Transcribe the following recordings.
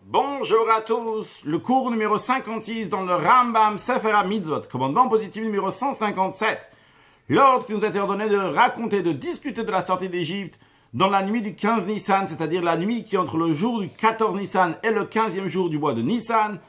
Bonjour à tous, le cours numéro 56 dans le Rambam Sefer HaMitzvot, commandement positif numéro 157. L'ordre qui nous a été ordonné de raconter, de discuter de la sortie d'Égypte dans la nuit du 15 Nissan, c'est-à-dire la nuit qui est entre le jour du 14 Nissan et le 15e jour du mois de Nissan.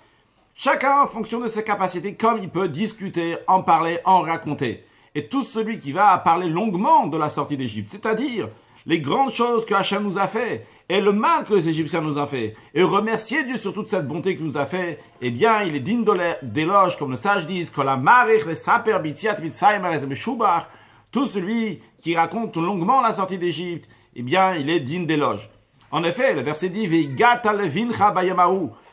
Chacun en fonction de ses capacités, comme il peut discuter, en parler, en raconter. Et tout celui qui va parler longuement de la sortie d'Égypte, c'est-à-dire les grandes choses que Hachem nous a fait, et le mal que les Égyptiens nous ont fait, et remercier Dieu sur toute cette bonté qu'il nous a fait, eh bien, il est digne d'éloge, comme le sage disent, tout celui qui raconte longuement la sortie d'Égypte, eh bien, il est digne d'éloge. En effet, le verset dit,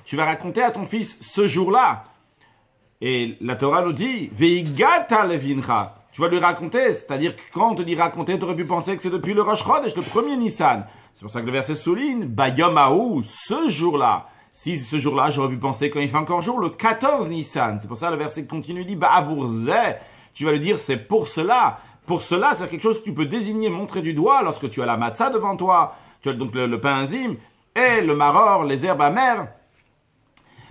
tu vas raconter à ton fils ce jour-là. Et la Torah nous dit, tu vas lui raconter, c'est-à-dire que quand on te dit raconter, tu aurais pu penser que c'est depuis le Rosh Chodesh, le premier Nissan. C'est pour ça que le verset souligne, Bayom ce jour-là. Si ce jour-là, j'aurais pu penser quand il fait encore jour, le 14 Nissan. C'est pour ça que le verset continue, dit, tu vas lui dire, c'est pour cela. Pour cela, c'est quelque chose que tu peux désigner, montrer du doigt lorsque tu as la matzah devant toi. Tu as donc le pain enzyme et le maror, les herbes amères.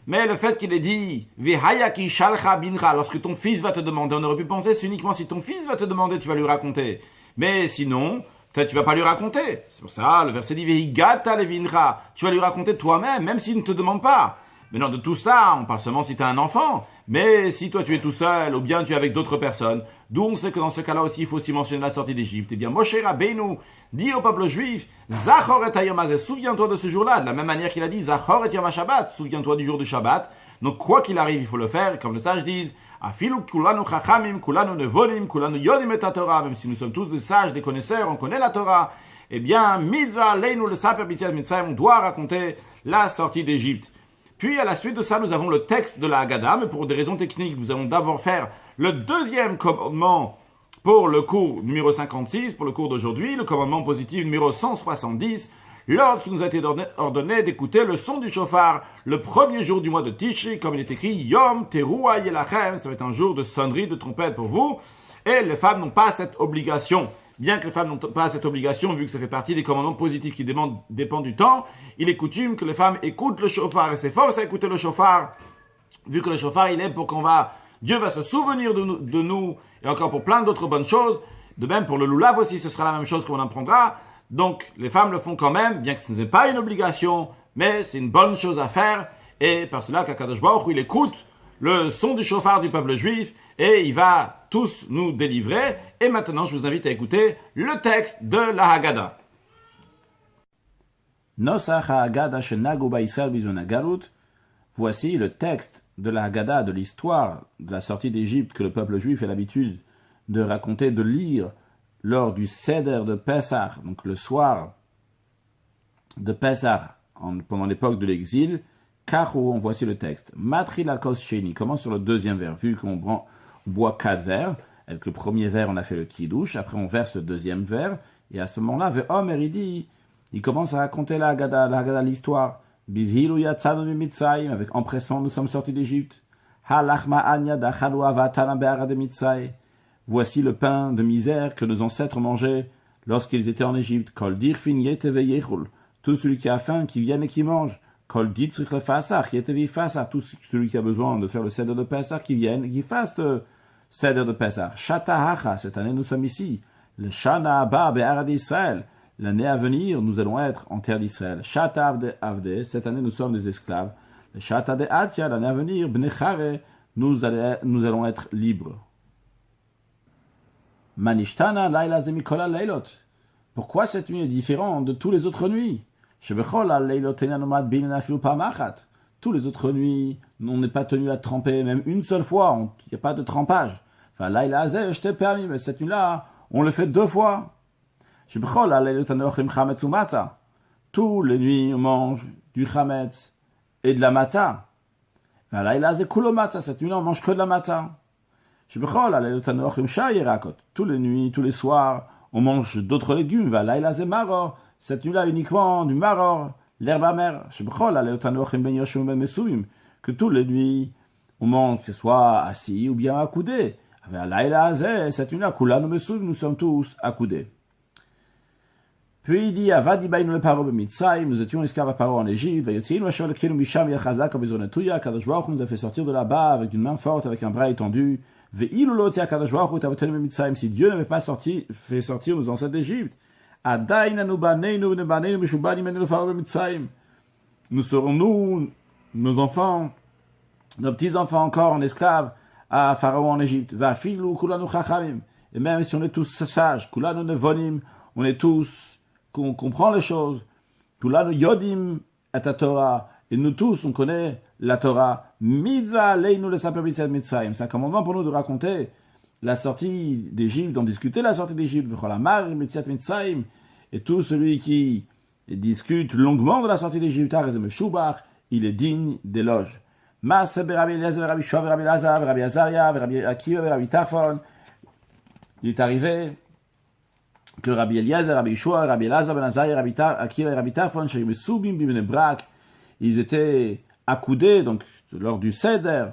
Mais le fait qu'il ait dit Vehayaki shalcha bincha, lorsque ton fils va te demander, on aurait pu penser c'est uniquement si ton fils va te demander, tu vas lui raconter. Mais sinon, peut-être tu vas pas lui raconter. C'est pour ça, le verset dit Vehigata levincha, tu vas lui raconter toi-même, même s'il ne te demande pas. Mais non, de tout ça, on parle seulement si tu as un enfant. Mais si toi tu es tout seul, ou bien tu es avec d'autres personnes, d'où on sait que dans ce cas-là aussi, il faut aussi mentionner la sortie d'Égypte. Eh bien, Moshe Rabbeinu dit au peuple juif, Zachor et Hayom Hazeh, souviens-toi de ce jour-là, de la même manière qu'il a dit, Zachor et Yom HaShabbat, souviens-toi du jour du Shabbat. Donc, quoi qu'il arrive, il faut le faire, comme le sage dit, Afilu kulanu chachamim, kulanu nevonim, kulanu yodim et Torah, même si nous sommes tous des sages, des connaisseurs, on connaît la Torah, eh bien, mitzvah, leinu, le saper, b'tziat mitzvah, on doit raconter la sortie d'Égypte. Puis, à la suite de ça, nous avons le texte de la Haggadah, mais pour des raisons techniques, nous allons d'abord faire le deuxième commandement pour le cours numéro 56, pour le cours d'aujourd'hui, le commandement positif numéro 170, l'ordre qui nous a été ordonné d'écouter le son du chauffard le premier jour du mois de Tishri, comme il est écrit, Yom Teruah Yelachem, ça va être un jour de sonnerie, de trompette pour vous, et les femmes n'ont pas cette obligation. Bien que les femmes n'ont pas cette obligation, vu que ça fait partie des commandements positifs qui dépendent du temps, il est coutume que les femmes écoutent le chauffard et s'efforcent à écouter le chauffard, vu que le chauffard, il est pour Dieu va se souvenir de nous, et encore pour plein d'autres bonnes choses. De même, pour le loulav aussi, ce sera la même chose qu'on apprendra. Donc, les femmes le font quand même, bien que ce n'est pas une obligation, mais c'est une bonne chose à faire, et par cela qu'Akadosh Baruch Hu, il écoute le son du chauffard du peuple juif, et il va tous nous délivrer. Et maintenant, je vous invite à écouter le texte de la Haggadah. Nosach ha-Haggadah shenagu ba'Israël bizon hagalut. Voici le texte de la Haggadah, de l'histoire de la sortie d'Égypte que le peuple juif a l'habitude de raconter, de lire lors du Seder de Pessah, donc le soir de Pessah, pendant l'époque de l'exil. Kahu, voici le texte. Matril al-kos sheni, commence sur le deuxième vers, vu qu'on boit 4 verres. Avec le premier verre, on a fait le kiddush, après on verse le deuxième verre, et à ce moment-là, Ve'omer, il commence à raconter la Haggadah, l'histoire. Bivhilu yatzanu mitzrayim, avec empressement, nous sommes sortis d'Égypte. Halachma anya dachalu avatana be'ara de Mitzray. Voici le pain de misère que nos ancêtres mangeaient lorsqu'ils étaient en Égypte. Kol dirfin yeteve yechul. Tout celui qui a faim, qui vienne et qui mange. Kol ditzrich lefasach yeteve yifasach. Tout celui qui a besoin de faire le Seder de Pessah, qui vienne et qui fasse le Seder de Pessah. Shata hacha, cette année nous sommes ici. Le Shana Abba be'ara d'Israël. L'année à venir, nous allons être en terre d'Israël. Shata avde, cette année nous sommes des esclaves. Le Shata de Atia, l'année à venir, Bnechare, nous allons être libres. Manishtana laila zemikola leilot. Pourquoi cette nuit est différente de toutes les autres nuits? Shebechola leilot enanomad binena filu pamachat. Toutes les autres nuits, on n'est pas tenu à tremper, même une seule fois, il n'y a pas de trempage. Enfin, laila azeh, je t'ai permis, mais cette nuit-là, on le fait 2 fois. Tous les nuits, on mange du chametz et de la matzah. Cette nuit-là, on mange que de la matzah. Tous les nuits, tous les soirs, on mange d'autres légumes. Cette nuit-là, uniquement du maror, l'herbe amère. Que tous les nuits, on mange, que ce soit assis ou bien accoudé. Cette nuit-là, nous sommes tous accoudés. Puis il dit, Avadi bainu le paro b'Mitzrayim, nous étions esclaves à Paro en Égypte, Vayotziinu Hashem Elokeinu misham yachazak bezonetuya, Kadosh Baruch Hu nous a fait sortir de là-bas avec une main forte, avec un bras étendu. Ve'ilu lo tia Kadosh Baruch Hu et avotenu b'Mitzrayim, si Dieu n'avait pas fait sortir nos ancêtres d'Égypte, Adain anu baneinu v'nebaneinu mishubanim enu le paro b'Mitzrayim. Nous serons nous, nos enfants, nos petits-enfants encore en esclaves à Pharaon en Égypte. Va'afilu kulanu chachamim. Et même si on est tous sages, kulanu nevonim, on est tous, qu'on comprend les choses. Kulanu yodim et la Torah. Et nous tous, on connaît la Torah. Mitzvah leinu le saper mitzrayim. C'est un commandement pour nous de raconter la sortie d'Égypte, d'en discuter la sortie d'Égypte. V'cholamar mitzrayim. Et tout celui qui discute longuement de la sortie d'Égypte, il est digne d'éloge. Maaseh Rabbi Eliezer, Rabbi Shua, Rabbi Elazar, Rabbi Azaria, Rabbi Akiva, Rabbi Tarfon. Il est arrivé que Rabbi Eliezer, Rabbi Shua, Rabbi Elazar, Ben Azaria, Rabbi Akiva et Rabbi Tarfon, ils étaient accoudés, donc lors du Seder,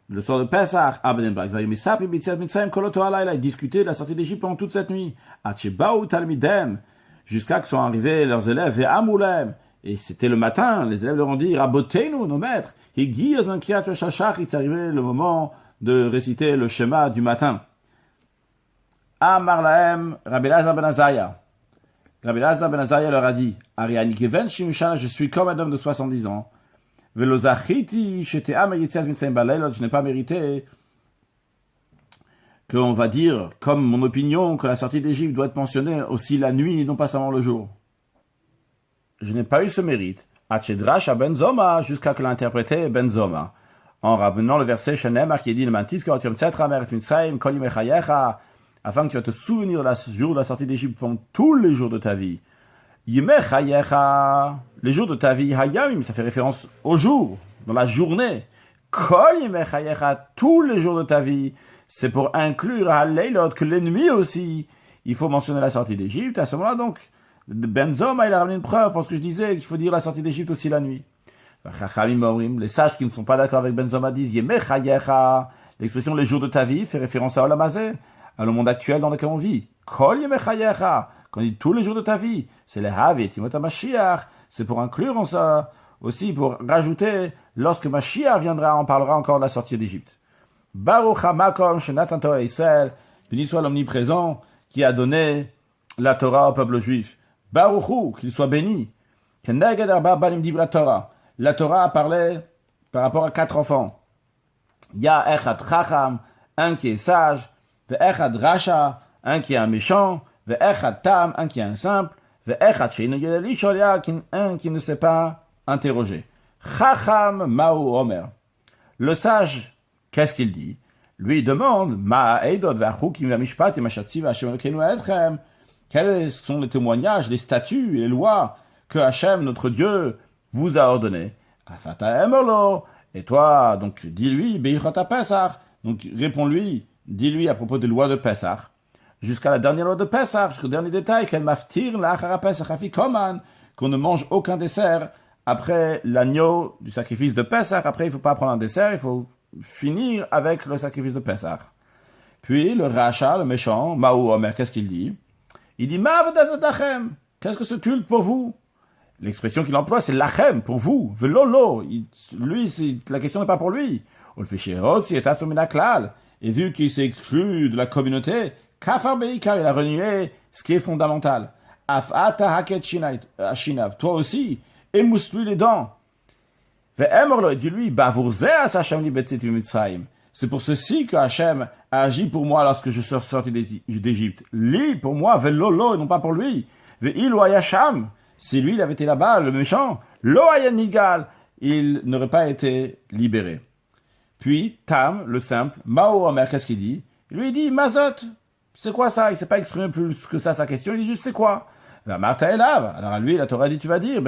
le soir de Pesach, à Ben Brak. Ils discutaient de la sortie d'Égypte pendant toute cette nuit. Jusqu'à que sont arrivés leurs élèves, et c'était le matin, les élèves leur ont dit, Rabotenu, nos maîtres, il est arrivé le moment de réciter le schéma du matin. Amar lahem, Rabbi Elazar ben Azariah. Rabbi Elazar ben Azariah leur a dit, Ariani keven shimshana, je suis comme un homme de 70 ans. Velozachiti, j'étais am yitziat mitzrayim baleilot, je n'ai pas mérité qu'on va dire, comme mon opinion, que la sortie d'Égypte doit être mentionnée aussi la nuit et non pas seulement le jour. Je n'ai pas eu ce mérite. Atchedrash à Benzoma, jusqu'à que l'interprété Benzoma. En ramenant le verset Shenemar qui dit le mantis kaotium tzetra meret mitzrayim kol yimechayecha, afin que tu vas te souvenir du jour de la sortie d'Égypte pendant tous les jours de ta vie. Yimechayecha, les jours de ta vie, hayamim, ça fait référence au jour, dans la journée. Kol yimechayecha, tous les jours de ta vie. C'est pour inclure à Leilot que les nuits aussi, il faut mentionner la sortie d'Égypte. À ce moment-là, donc, Benzoma, il a ramené une preuve pour ce que je disais, qu'il faut dire la sortie d'Égypte aussi la nuit. Les sages qui ne sont pas d'accord avec Benzoma disent Yemechayecha. L'expression les jours de ta vie fait référence à Olamazé, à le monde actuel dans lequel on vit. Kol Yemechayecha. Quand on dit tous les jours de ta vie, c'est les Havi, Timot Mashiach. C'est pour inclure en ça, aussi pour rajouter, lorsque Mashiach viendra, on parlera encore de la sortie d'Égypte. Baruch HaMakom Shenatan Torah Israël, béni soit l'omniprésent qui a donné la Torah au peuple juif. Baruch Hu, qu'il soit béni. Keneged Arba Banim Dibra Torah. La Torah a parlé par rapport à 4 enfants. Ya Echad Chacham, un qui est sage, Ve Echad Rasha, un qui est un méchant, Ve Echad Tam, un qui est un simple, Ve Echad Sheinu Yedeli Sholia, un qui ne sait pas interroger. Chacham Ma'u Omer. Le sage, qu'est-ce qu'il dit? Lui demande, Ma Eidot Ve'achukim Ve'amishpat Ve'mashatzi Ve'Hashem Elokeinu Elechem. Quels sont les témoignages, les statuts et les lois que Hachem, notre Dieu, vous a ordonné? Afata Emerlo. Et toi, donc, dis-lui, Beichot Pesach. Donc, réponds-lui, dis-lui à propos des lois de Pesach. Jusqu'à la dernière loi de Pesach, jusqu'au dernier détail, qu'elle maftir l'achara Pesach afikoman, qu'on ne mange aucun dessert après l'agneau du sacrifice de Pesach. Après, il ne faut pas prendre un dessert, il faut finir avec le sacrifice de Pesach. Puis, le Racha, le méchant, Maou Omer, qu'est-ce qu'il dit? Il dit, Ma'avodazatachem, qu'est-ce que ce culte pour vous? L'expression qu'il emploie, c'est lachem, pour vous. Velolo, lui, la question n'est pas pour lui. On le fait chez Hérode, si est klal. Et vu qu'il s'est exclu de la communauté, kafar beikar, il a renié ce qui est fondamental. Afata haket shinav, toi aussi, émousse-lui les dents. Ve'emorlo, dis-lui, bavurzeas Hashem li betzit mitzrayim. C'est pour ceci que Hachem a agi pour moi lorsque je suis sorti d'Égypte. Li, pour moi, velolo, et non pas pour lui. Ve'ilu ayasham. Si lui, il avait été là-bas, le méchant, lo nigal, il n'aurait pas été libéré. Puis, Tam, le simple, Mao Omer, qu'est-ce qu'il dit? Il lui dit, Mazot, c'est quoi ça? Il ne s'est pas exprimé plus que ça sa question, il dit juste, c'est quoi? Martha Elav. Alors à lui, la Torah dit, tu vas dire,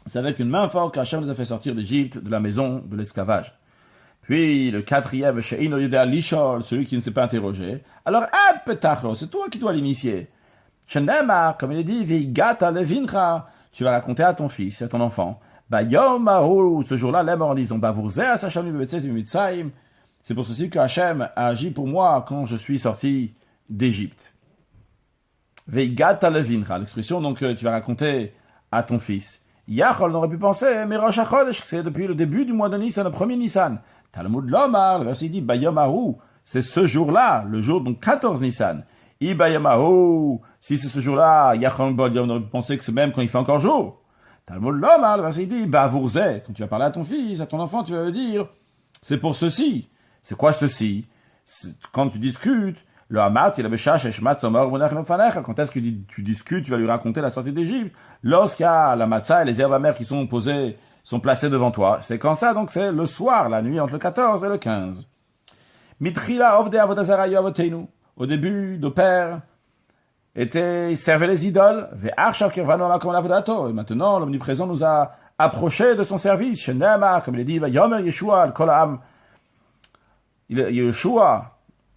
c'est avec une main forte qu'Hachem nous a fait sortir d'Égypte, de la maison de l'esclavage. Puis le 4e, celui qui ne s'est pas interrogé. Alors, c'est toi qui dois l'initier. Comme il est dit, tu vas raconter à ton fils, à ton enfant. Ce jour-là, les morts en disant, c'est pour ceci que Hachem a agi pour moi quand je suis sorti d'Égypte. Veigata levincha, l'expression donc tu vas raconter à ton fils. Yachol, on aurait pu penser, mais Rosh HaChodesh, c'est depuis le début du mois de Nissan, le premier Nissan. Talmud Lomar, le verset dit, Bayamahu, c'est ce jour-là, le jour donc 14 Nissan. Ibayamahu, si c'est ce jour-là, Yachol Bod Yom, on aurait pu penser que c'est même quand il fait encore jour. Talmud Lomar, le verset dit, Bavurze, quand tu vas parler à ton fils, à ton enfant, tu vas lui dire, c'est pour ceci. C'est quoi ceci? Quand tu discutes, le Hamat, il a Beshash, Eshmat, Somor, Monach, Nofanecha. Quand est-ce que tu discutes, tu vas lui raconter la sortie d'Égypte? Lorsqu'il y a la matzah et les herbes amères qui sont posées, sont placées devant toi. C'est quand ça, donc c'est le soir, la nuit entre le 14 et le 15. Mitrila, Ovde, Avodazara, Yavotenu. Au début, nos pères servaient les idoles. Ve'arshav, Kirvano, Makom, Lavodato. Et maintenant, l'omniprésent nous a approchés de son service. Shenema, comme il est dit, Yomer Yeshua, al Kolam. Yeshua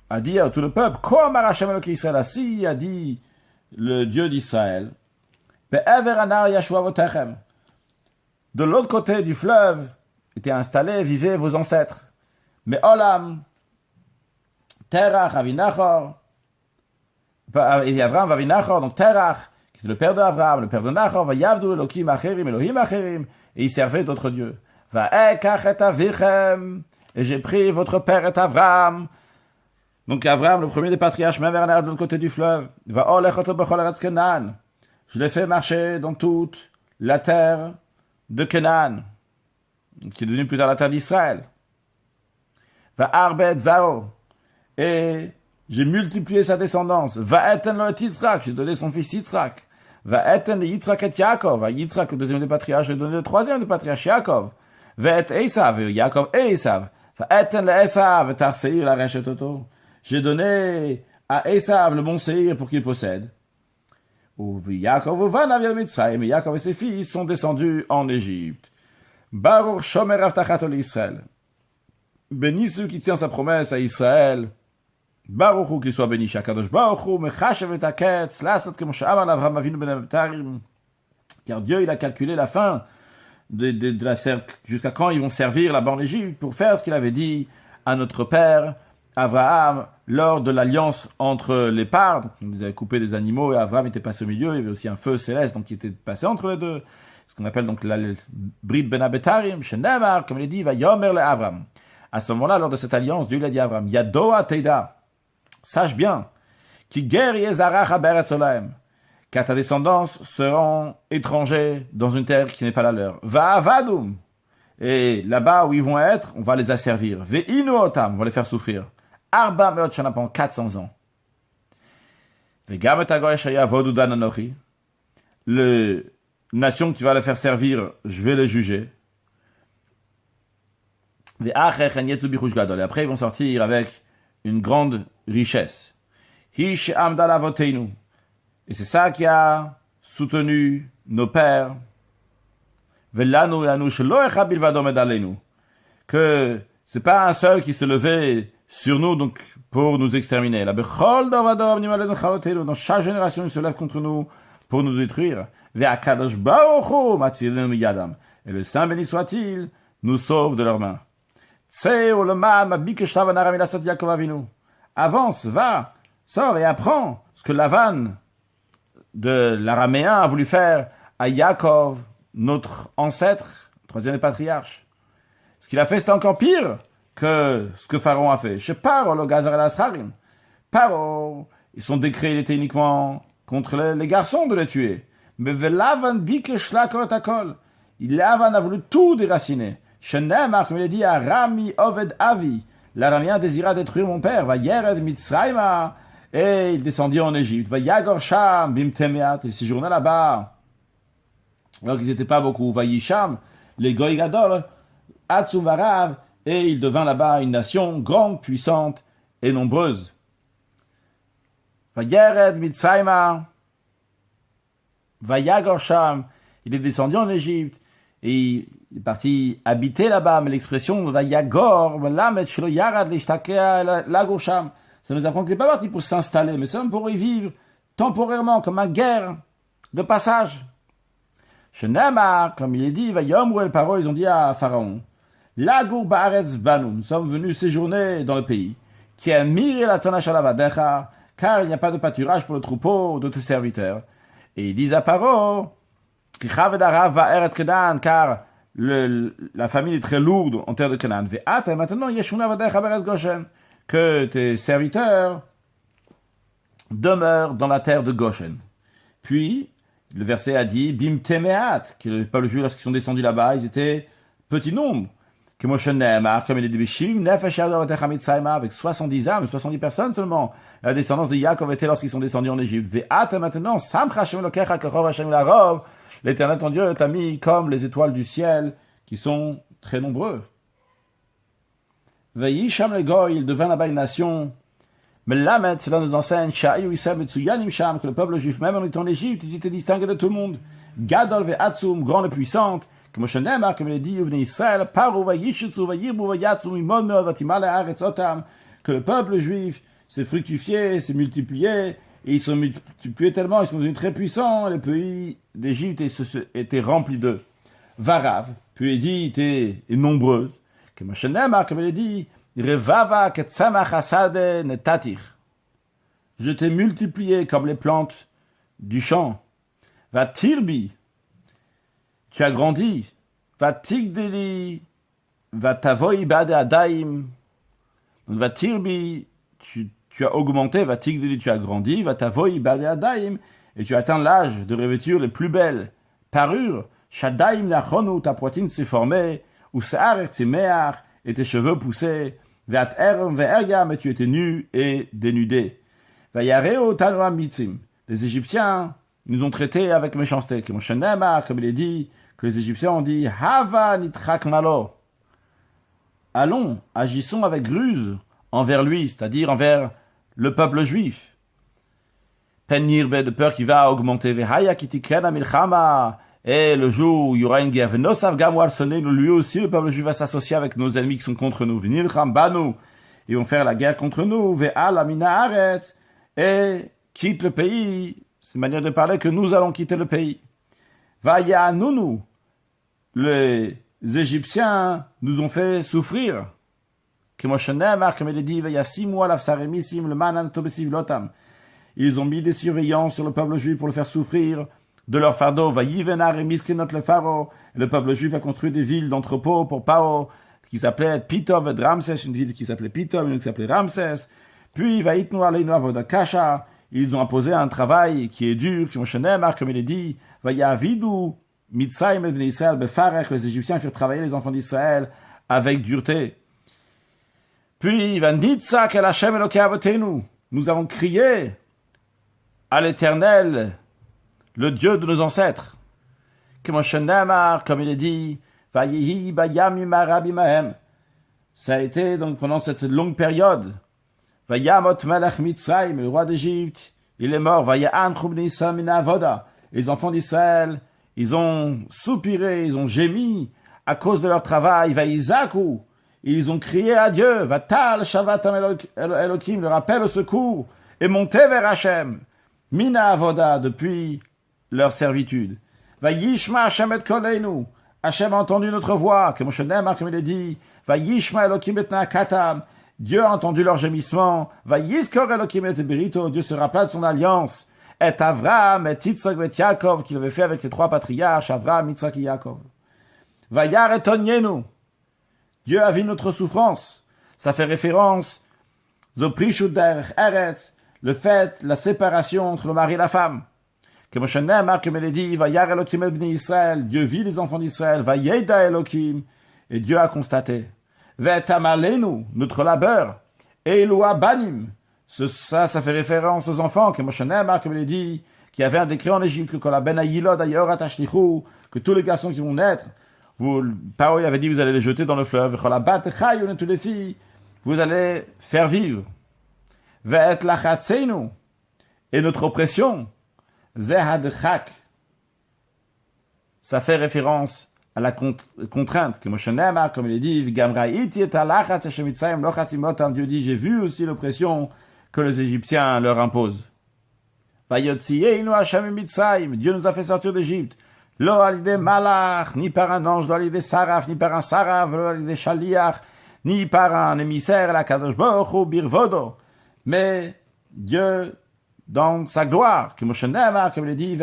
a dit à tout le peuple, comme Hashem Eloké Israël assis, a dit le Dieu d'Israël, de l'autre côté du fleuve étaient installés, vivaient vos ancêtres. Mais Olam, Terach, Avinachor, et Avram, Avinachor, donc Terach, qui était le père d'Avram, le père de Nachor, va Yavdu Elohim Acherim, Elohim Acherim, et il servait d'autres dieux. Va Ekach et Avichem, et j'ai pris votre père et Avram. Donc Avram, le premier des patriarches, même vers de l'autre côté du fleuve, va Olechoto Bechol Eretz Kenan. Je l'ai fait marcher dans toute la terre de Kenan, qui est devenue plus tard la terre d'Israël. Va Arbet Zao. Et j'ai multiplié sa descendance. Va Eten lo et Yitzhak. J'ai donné son fils Yitzhak. Va Eten le Yitzhak et Yaakov. Va Yitzhak, le deuxième des patriarches, j'ai donné le troisième des patriarches, Yaakov. Va Et Esav. Et Yaakov et Esav. Va Eten le Esav. Tar Seir la Rechetoto. J'ai donné à Esav le mont Seir pour qu'il possède. Et Yaakov et ses fils sont descendus en Égypte. Baruch Shomer Avtachato l'Israël. Béni celui qui tient sa promesse à Israël. Baruch qu'il soit béni. Shakadosh Baruch Hu mechashev et haketz lasot kemo she'amar l'Avraham Avinu ben Abtarim. Car Dieu, il a calculé la fin de la cercle, jusqu'à quand ils vont servir là-bas en Égypte, pour faire ce qu'il avait dit à notre père Abraham, lors de l'alliance entre les parts. Ils avaient coupé des animaux et Abraham était passé au milieu. Il y avait aussi un feu céleste donc qui était passé entre les deux. Ce qu'on appelle donc la Brit Ben Abetarim, Shenemar, comme il est dit, va Yomer le Abraham. À ce moment-là, lors de cette alliance, Dieu l'a dit à Abraham, Yadoa Teida, sache bien, qui guerre Yezarach Aberet Solaim, car ta descendance seront étrangers dans une terre qui n'est pas la leur. Va Avadum, et là-bas où ils vont être, on va les asservir. Ve'inu Otam, on va les faire souffrir. Arba Meot Shana pendant 400 ans. Ve'gam et Agoy Shaya Vodudan Anochi, le nation que tu vas les faire servir, je vais les juger. Et après, ils vont sortir avec une grande richesse. Et c'est ça qui a soutenu nos pères. Que c'est pas un seul qui se levait sur nous donc pour nous exterminer. Dans chaque génération, il se lève contre nous pour nous détruire. Et le Saint béni soit-il nous sauve de leurs mains. Avance, va, sors et apprends ce que Lavan de l'araméen a voulu faire à Yaakov, notre ancêtre, troisième des patriarches. Ce qu'il a fait, c'était encore pire que ce que Pharaon a fait. Chez Paro, le Gazar el Asrarim. Paro, son décret, il était uniquement contre les garçons de les tuer. Mais Lavan bikesh lakot akol. Lavan a voulu tout déraciner. Shenemar, comme il a dit à Rami Oved Avi, l'Araméen désira détruire mon père. Va Yered Mitzrayma, et il descendit en Égypte. Va Yagor Sham Bimtemeat, il séjourna là-bas. Alors qu'ils n'étaient pas beaucoup. Va Yisham, les Goy Gadol, Atsum Varav, et il devint là-bas une nation grande, puissante et nombreuse. Va Yered Mitzrayma, va Yagor Sham, il est descendu en Égypte. Et il est parti habiter là-bas, mais l'expression va Yagor, ça nous apprend qu'il n'est pas parti pour s'installer, mais c'est pour y vivre temporairement, comme une guerre de passage. Shenema, comme il est dit, va Yomruel Paro, ils ont dit à Pharaon, Lagour Baaretz Banu, nous sommes venus séjourner dans le pays, qui a miré la Tzana Shalavadecha, car il n'y a pas de pâturage pour le troupeau de tes serviteurs. Et ils disent à Paro, car la famille est très lourde en terre de Canaan. Et maintenant, que tes serviteurs demeurent dans la terre de Goshen. Puis, le verset a dit, Bim Temeat, que le peuple juif, lorsqu'ils sont descendus là-bas, ils étaient petit nombre. Que Moshe Nehemar, comme il est dit, avec 70 âmes, 70 personnes seulement. La descendance de Yaakov était lorsqu'ils sont descendus en Égypte. Et maintenant, l'Éternel ton Dieu t'a mis comme les étoiles du ciel, qui sont très nombreux. Veillisham le Goy, il devint là-bas une nation. Mais là, cela nous enseigne, que le peuple juif, même en étant en Égypte, ils étaient distingués de tout le monde. Gadol ve'atzum, grande et puissante. Comme Moshe Nehemar, comme il est dit, Israël, que le peuple juif s'est fructifié, s'est multiplié, et ils sont multipliés tellement, ils sont devenus très puissants, et le pays d'Égypte était rempli d'eux. Varav, puis il dit, était nombreuse. Comme Moshe Nehemar, comme il est dit, Revava ketzamach asade netatir. Je t'ai multiplié comme les plantes du champ. Va tirbi. Tu as grandi. Va tigdeli. Va tavoi bade adaim. Va tirbi. Tu as augmenté. Va tigdeli. Tu as grandi. Va tavoi bade adaim. Et tu as atteint l'âge de revêture les plus belles parures. Shadaim nachonu. Ta poitrine s'est formée. Ou sa'ar tzimeach. Et tes cheveux poussaient. Ve'at erem ve'erya. Mais tu étais nu et dénudé. Va yareo tanoa mitzim. Les Égyptiens nous ont traités avec méchanceté. Comme Moshe Nehemar, comme il est dit, que les Égyptiens ont dit, Hava nitrak malo. Allons, agissons avec ruse envers lui, c'est-à-dire envers le peuple juif. Penirbe, de peur qu'il va augmenter. Vehaya kitikena milchama. Et le jour où il y aura une guerre, Venosav gamwar sonné, lui aussi, le peuple juif va s'associer avec nos ennemis qui sont contre nous. Venilcham banu. Ils vont faire la guerre contre nous. Ve'al amina aretz. Et quitte le pays. C'est une manière de parler que nous allons quitter le pays. Vaya nunu. Les Égyptiens nous ont fait souffrir. Comme il est dit, ils ont mis des surveillances sur le peuple juif pour le faire souffrir de leur fardeau. Le peuple juif a construit des villes d'entrepôts pour Paro, qui s'appelaient Pitom et Ramsès, une ville qui s'appelait Pitom, une qui s'appelait Ramsès. Puis, ils ont imposé un travail qui est dur, comme il est dit, que les Égyptiens firent travailler les enfants d'Israël avec dureté. Puis, nous avons crié à l'Éternel, le Dieu de nos ancêtres. Comme il est dit, ça a été donc pendant cette longue période. Le roi d'Égypte, il est mort. Les enfants d'Israël, ils ont soupiré, ils ont gémi à cause de leur travail. Ils ont crié à Dieu. Le rappel au secours est monté vers Hachem. Mina avoda, depuis leur servitude. Vayishma Hachem et koleinu. Hachem a entendu notre voix. Comme il est dit. Vayishma Elokim et nakatam. Dieu a entendu leur gémissement. Vayiskor Elokim et berito. Dieu se rappela de son alliance. Et Avram et Yitzhak et Yaakov, qu'il avait fait avec les trois patriarches, Avram, Yitzhak et Yaakov. Vayar et Tonyenu. Dieu a vu notre souffrance. Ça fait référence Zoprishut derech eretz, le fait, la séparation entre le mari et la femme. Comme Moshe Nehemar, comme il est dit, Vayar Elokim et bnei Israël, Dieu vit les enfants d'Israël, Vayeda Elokim, et Dieu a constaté. Vetamalenu, notre labeur, Elua banim. Ça fait référence aux enfants, que Moshe Nehemar, comme il est dit, qui avait un décret en Égypte, que la ben ayilod ayor atashlichu, que tous les garçons qui vont naître, Paro avait dit, vous allez les jeter dans le fleuve, toutes les filles, vous allez faire vivre. Ve'et lachatzenu, et notre oppression, zehadchak. Ça fait référence à la contrainte, que Moshe Nehemar, comme il est dit, Dieu dit, j'ai vu aussi l'oppression que les Égyptiens leur imposent. Dieu nous a fait sortir d'Égypte. Lo alide malach, ni par un ange, lo alide saraf, ni par un saraf, lo alide shaliach, ni par un émissaire, la kadosh baruch hu birvodo. Mais Dieu dans sa gloire. Comme il est dit,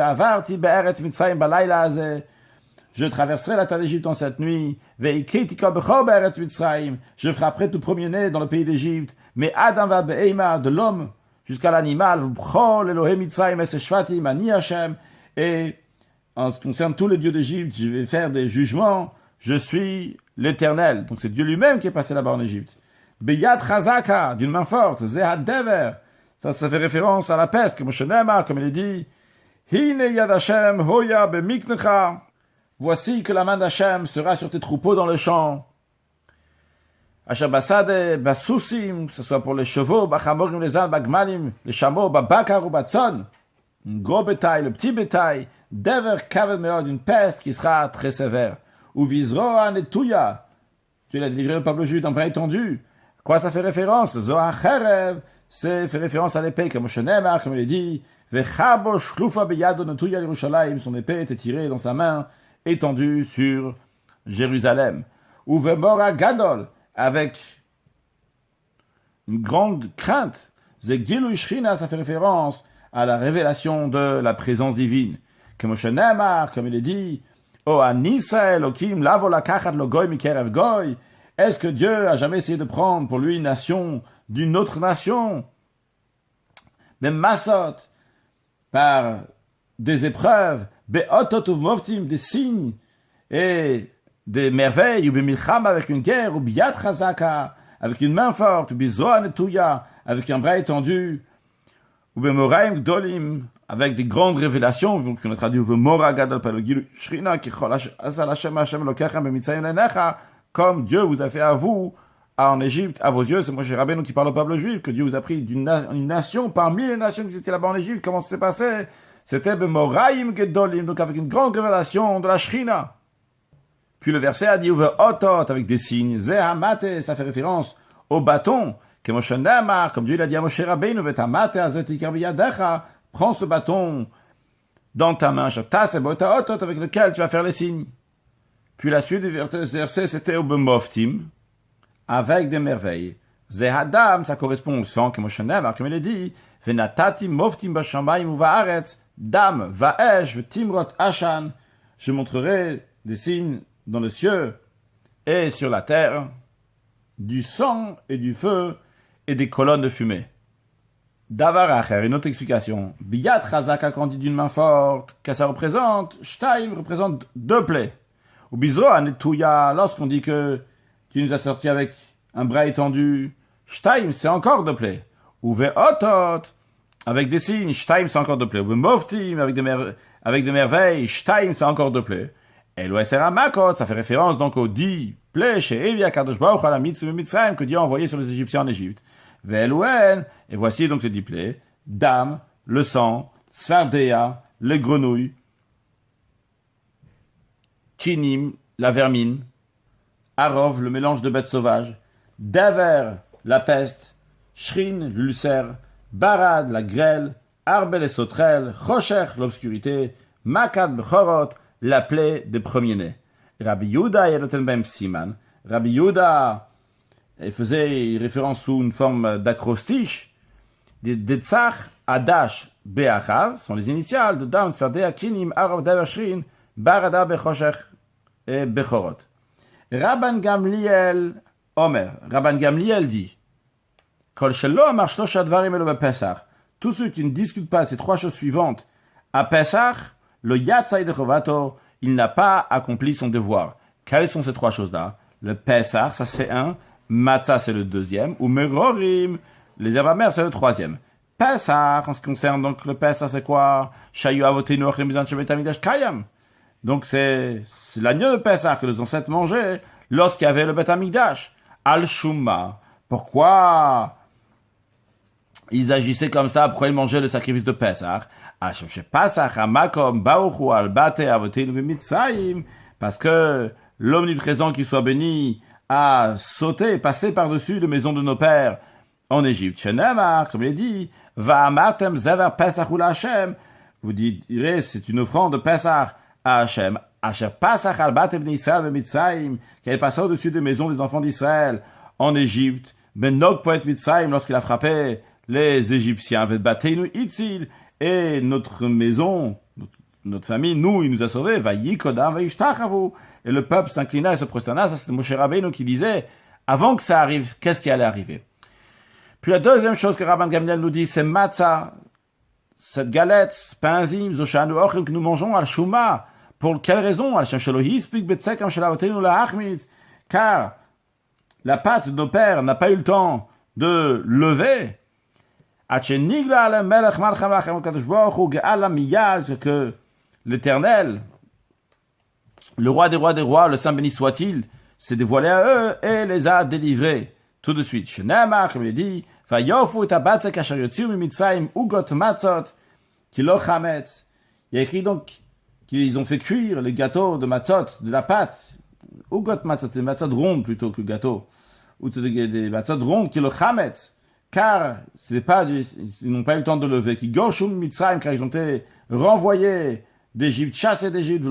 je traverserai la terre d'Égypte en cette nuit. Je frapperai tout premier-né dans le pays d'Égypte. Mais Adam va be'ema, de l'homme jusqu'à l'animal. Et en ce qui concerne tous les dieux d'Égypte, je vais faire des jugements. Je suis l'Éternel. Donc c'est Dieu lui-même qui est passé là-bas en Égypte. Beyad chazaka, d'une main forte. Zehad dever. Ça fait référence à la peste, comme il est dit. Hine yad Hashem hoya b'miknecha. Voici que la main d'Hachem sera sur tes troupeaux dans le champ. Ashabasade, basusim, que ce soit pour les chevaux, bachamorim, les ânes, bagmalim, les chameaux, babakar ou batson. Un gros bétail, le petit bétail. Dever kaved meod, une peste qui sera très sévère. Ou vizroa netuya. Tu l'as délivré au peuple juif d'un bras étendu. Quoi ça fait référence? Zohacherev, c'est fait référence à l'épée, comme Shenemar, comme il est dit. Vechabo shlufa beyado netuya Yerushalayim, son épée était tirée dans sa main, étendue sur Jérusalem. Ou vemora gadol, avec une grande crainte. Zegilu Shrina, ça fait référence à la révélation de la présence divine. Comme Shenemar, comme il est dit. Oh, Anisa Elohim, lavo lakachat lo goy mikerev goy. Est-ce que Dieu a jamais essayé de prendre pour lui une nation d'une autre nation? Même Massot, par des épreuves, be'otot uvmoftim, des signes et des merveilles, ou b'milcham avec une guerre, ou b'yad chazaka, avec une main forte, ou b'zoan etuya, avec un bras étendu, ou b'moraim gdolim, avec des grandes révélations, donc on a traduit v'mora gadol par le gilu shrina, ki chol asal Hashem Hashem lokechem b'mitzayim lenecha, comme Dieu vous a fait à vous, en Égypte, à vos yeux. C'est Moshe Rabbeinu qui parle au peuple juif, que Dieu vous a pris une nation parmi les nations qui étaient là-bas en Égypte. Comment ça s'est passé? C'était b'moraim gedolim, donc avec une grande révélation de la Shrina. Puis le verset a dit otot, avec des signes. Zehamate, ça fait référence au bâton. Comme Dieu l'a dit à Moshe Rabbeinu, vetamate azetikar biyadecha, prends ce bâton dans ta main, avec lequel tu vas faire les signes. Puis la suite du verset, c'était au b'moftim, avec des merveilles. Zehadam, ça correspond au sang, comme il est dit, venatati moftim bashamayim uvaaretz, dam vaesh v'timrot ashan, je montrerai des signes dans le ciel et sur la terre, du sang et du feu et des colonnes de fumée. Davar acher, une autre explication. Biyat chazaka, quand on dit d'une main forte, qu'est-ce que ça représente? Shtaim représente deux plaies. Ou bizro anetuya, lorsqu'on dit que tu nous as sorti avec un bras étendu, shtaim, c'est encore deux plaies. Ou ve'otot, avec des signes, shtaim, c'est encore deux plaies. Ou ve'moftim, avec des merveilles, shtaim, c'est encore deux plaies. Et l'oesera makot, ça fait référence donc aux 10 plaies chez Evia Kadosh Baruch à la mitzvah Mitzrayim que Dieu a envoyé sur les Égyptiens en Égypte. Ve'elouen, et voici donc les 10 plaies, dam, le sang, sfardea, les grenouilles, kinim, la vermine, arov, le mélange de bêtes sauvages, daver, la peste, shrin, l'ulcère, barad, la grêle, arbel et sauterelle, chocher, l'obscurité, makad, bechorot, la plaie des premiers-nés. Rabbi Yehuda yeroten bem siman. Rabbi Yehuda faisait référence sous une forme d'acrostiche. Des tzach, adash, be'achav, sont les initiales de dam, sfardea, kinim, arov, daver, shrin, barada, bechoshech et bechorot. Rabban Gamliel Omer. Rabban Gamliel dit, Kol shelo amar shlosha dvarim elo bePesach. Tous ceux qui ne discutent pas ces trois choses suivantes à Pesach, le yatzai de chovato, il n'a pas accompli son devoir. Quelles sont ces trois choses-là? Le Pesach, ça c'est un. Matzah, c'est le deuxième. Ou Merorim, les herbes amères, c'est le troisième. Pesach, en ce qui concerne donc le Pesach, c'est quoi? Shayu avotenu achem bizan shevet amidash kayam. Donc c'est l'agneau de Pesach que les ancêtres mangeaient lorsqu'il y avait le Bet Amikdash. Al-Shumma. Pourquoi ils agissaient comme ça? Pourquoi ils mangeaient le sacrifice de Pesach? Parce que l'omniprésent qui soit béni a sauté, passé par-dessus les maisons de nos pères en Égypte. Shenamar, comme il est dit, Va'amartem zavar Pesach ula Hashem. Vous direz, c'est une offrande de Pesach à Hashem. Asher Pesach al batem d'Israël de Mitzrayim, qui avait passé au-dessus des maisons des enfants d'Israël en Égypte. Ben Nog poète Mitzrayim, lorsqu'il a frappé les Égyptiens, Vebatenu Itzil, et notre maison, notre famille, nous, il nous a sauvés, Vayikodam, Vayishtachavu, et le peuple s'inclina et se prosterna. Ça, c'était Moshe Rabbeinu qui disait, avant que ça arrive, qu'est-ce qui allait arriver? Puis la deuxième chose que Rabban Gamliel nous dit, c'est matzah, cette galette, pain zim, zoshanu ochim, que nous mangeons al shuma. Pour quelle raison? Car la pâte de nos pères n'a pas eu le temps de lever. Que l'Éternel, le roi des rois, le Saint béni soit-il, s'est dévoilé à eux et les a délivrés tout de suite. Comme il dit, il y a écrit donc qu'ils ont fait cuire les gâteaux de matzot, de la pâte, ugot matzot, c'est des matzot rondes plutôt que gâteaux, ou des matzot rondes qui le chametz, car ils n'ont pas eu le temps de lever, qui gorshum mitzrayim, car ils ont été renvoyés d'Égypte, chassés d'Égypte,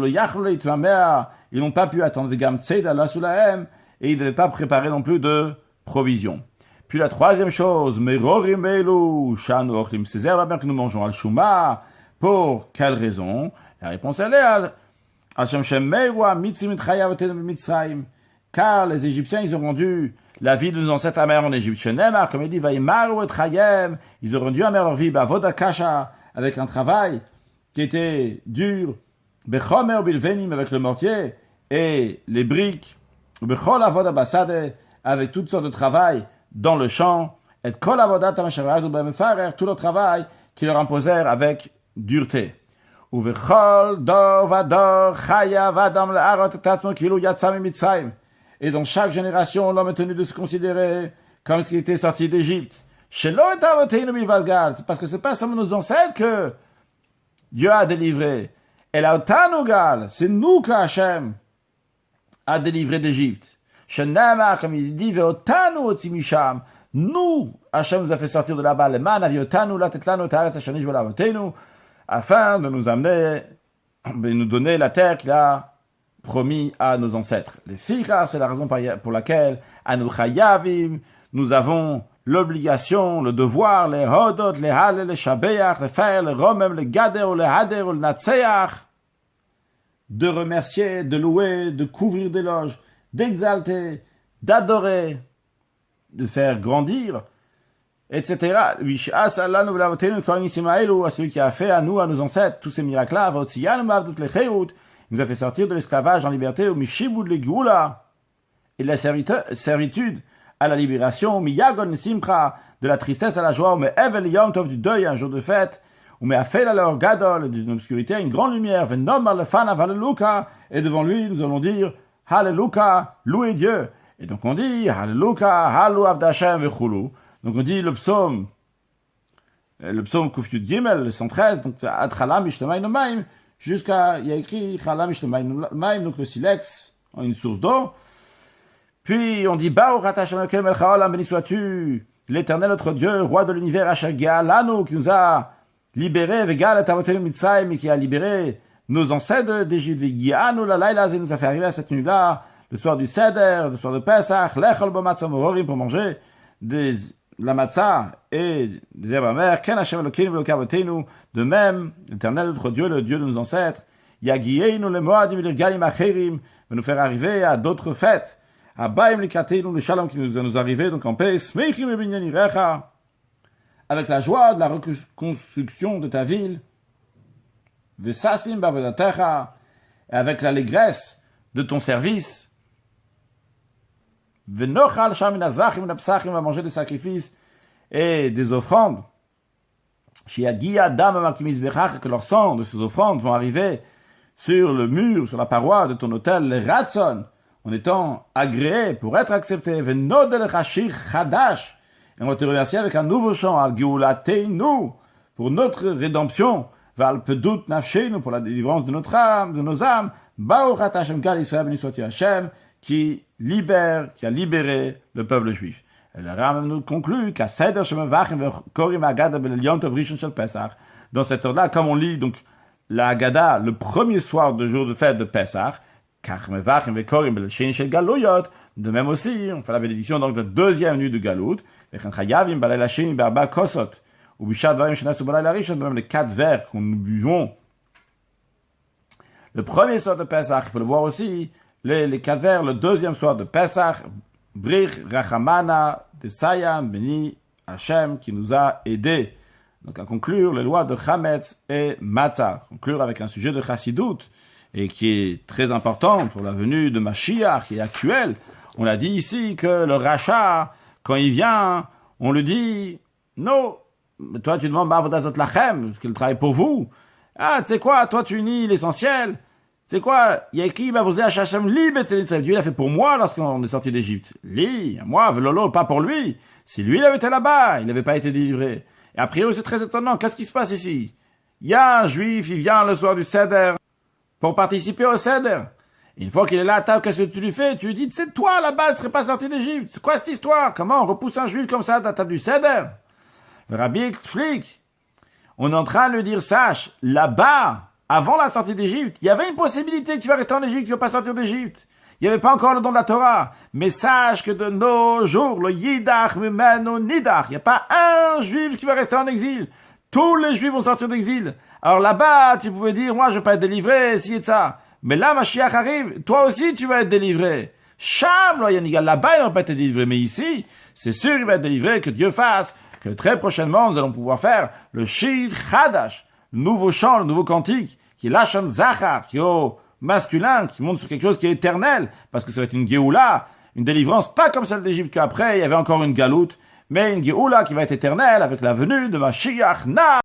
ils n'ont pas pu attendre, et ils ne devaient pas préparer non plus de provisions. Puis la troisième chose, merorim elu shanu ochlim, ces herbes bien que nous mangeons al shuma. Pour quelle raison? La réponse elle est al shem shem mewa mitzim chayavatenu b'mitzrayim, car les Égyptiens ils ont rendu la vie de nos ancêtres amers en Égypte. Shenemar, comme il dit, vayimaru et chayem, ils ont rendu amère leur vie bavoda kasha, avec un travail qui était dur, bechomer bilvenim, avec le mortier et les briques, bechol avoda basade, avec toutes sortes de travail dans le champ, et kol avodat hamashavaradu b'mefarer, tout le travail qui leur imposèrent avec dureté. Uvechol dor vador chaya vadam le'arot tatzmo kilu yatsa mimitzrayim. Et dans chaque génération, l'homme est tenu de se considérer comme s'il était sorti d'Égypte. Shelo et avoteinu bilvalgal, c'est parce que c'est pas seulement nos ancêtres que Dieu a délivré. Et la otanugal, c'est nous que Hachem a délivré d'Égypte. Shenama, comme il dit, ve'otanu otzimisham. Nous, Hachem nous a fait sortir de là-bas. Le man aviotanu la tetlanu ta'aretz hashanish ve'lavotenu, afin de nous amener, de nous donner la terre qu'il a promis à nos ancêtres. Les fichas, c'est la raison pour laquelle anu chayavim, nous avons l'obligation, le devoir, les hodot, les halel, les shabeach, les faire, les romem, les gader, les hader, les natseach, de remercier, de louer, de couvrir d'éloges, d'exalter, d'adorer, de faire grandir, etc. À celui qui a fait à nous, à nos ancêtres, tous ces miracles-là, il nous a fait sortir de l'esclavage en liberté, et de la servitude à la libération, de la tristesse à la joie, du deuil, un jour de fête, d'une obscurité, une grande lumière, et devant lui, nous allons dire, Alléluia, louez Dieu. Et donc on dit, Alléluia, Halu Avdashem Vechulu. Donc on dit le psaume Kufyud Gimel, le 113, donc Atchalam Ishtemaim Maim, jusqu'à, il y a écrit Chalam Ishtemaim Maim, donc le silex, en une source d'eau. Puis on dit, Baruch Hashem Elokeinu melech haolam, béni sois-tu, l'Éternel notre Dieu, roi de l'univers, Asher Ge'alanu, qui nous a libérés, Vegal et Avotenu Mitzrayim, et qui a libéré nos ancêtres d'Égypte, Ve'yianu la laila, nous a fait arriver à cette nuit-là, le soir du Seder, le soir de Pesach, Lechol b'matzah mohorim, pour manger la matzah et des herbes amères, Ken Hashem Elokeinu ve'Elokei avotenu, de même, l'Éternel notre Dieu, le Dieu de nos ancêtres, Yagiyeinu le Moadim l'Irgalim acherim, va nous faire arriver à d'autres fêtes, Abaim l'Ikatenu le Shalom qui nous arriver, donc en paix, Smeichim et Binyan Irecha, avec la joie de la reconstruction de ta ville, Vesasim bavodatecha, avec l'allégresse de ton service, Venochal shamin azrachim napsachim, va manger des sacrifices et des offrandes. Shiagia dam makimis bechach, que leur sang de ces offrandes vont arriver sur le mur, sur la paroi de ton autel, les ratson, en étant agréés pour être acceptés. Venodel chashir chadash, et on va te remercier avec un nouveau chant, al geulateinu, pour notre rédemption, val pedut nafshenu, pour la délivrance de notre âme, de nos âmes, Baruch ata Hashem kal Israël, béni soit-il Hashem, qui a libéré le peuple juif. Et le Rambam nous conclut qu'à Seder Shemevachim ve'Korim Haggadah b'Yom Tov Rishon shel Pesach, dans cette heure-là, comme on lit donc la Haggadah le premier soir de jour de fête de Pesach, Kach Mevachim ve'Korim b'Sheni shel Galuyot, de même aussi, on fait la bénédiction donc de la deuxième nuit de Galout, וכן חייבים בלילה שני בארבע כוסות, ובשעת דברים שנעשו בלילה הראשון, même les 4 verres qu'on nous buvons. Le premier soir de Pesach, il faut le voir aussi, les 4 verres, le deuxième soir de Pesach, Brich Rachamana de Sayam Beni Hashem, qui nous a aidés. Donc à conclure les lois de Chametz et Matzah, conclure avec un sujet de Chassidut, et qui est très important pour la venue de Mashiach, qui est actuel. On a dit ici que le rachat, quand il vient, on lui dit, non, toi tu demandes Ba'avodazot Lachem, qu'il travaille pour vous. Ah, tu sais quoi, toi tu nies l'essentiel. Tu sais quoi, il y a écrit Ba'avozé Hashem li Betzel Israël. Dieu l'a fait pour moi lorsqu'on est sorti d'Égypte. Li, moi, Velolo, pas pour lui. Si lui il avait été là-bas, il n'avait pas été délivré. Et après, c'est très étonnant. Qu'est-ce qui se passe ici? Il y a un juif, il vient le soir du Seder pour participer au Seder. Et une fois qu'il est là à table, qu'est-ce que tu lui fais? Tu lui dis, c'est toi là-bas, tu ne serais pas sorti d'Égypte. C'est quoi cette histoire? Comment on repousse un juif comme ça à la table du Seder? Le rabbi explique. On est en train de lui dire, sache, là-bas, avant la sortie d'Égypte, il y avait une possibilité que tu vas rester en Égypte, tu ne vas pas sortir d'Égypte. Il n'y avait pas encore le don de la Torah. Mais sache que de nos jours, le Yidach, Mimenu, Nidach, il n'y a pas un juif qui va rester en exil. Tous les juifs vont sortir d'exil. Alors là-bas, tu pouvais dire, moi je ne vais pas être délivré, ci et ça. Mais là, Mashiach arrive, toi aussi tu vas être délivré. Sham, là-bas, il n'a pas été délivré. Mais ici, c'est sûr, il va être délivré, que Dieu fasse, que très prochainement, nous allons pouvoir faire le Shir Chadash, le nouveau chant, le nouveau cantique, qui est Lashon Zachar, qui est au masculin, qui montre sur quelque chose qui est éternel, parce que ça va être une Géoula, une délivrance, pas comme celle d'Égypte qu'après, il y avait encore une galoute, mais une Géoula qui va être éternelle avec la venue de Mashiach Na.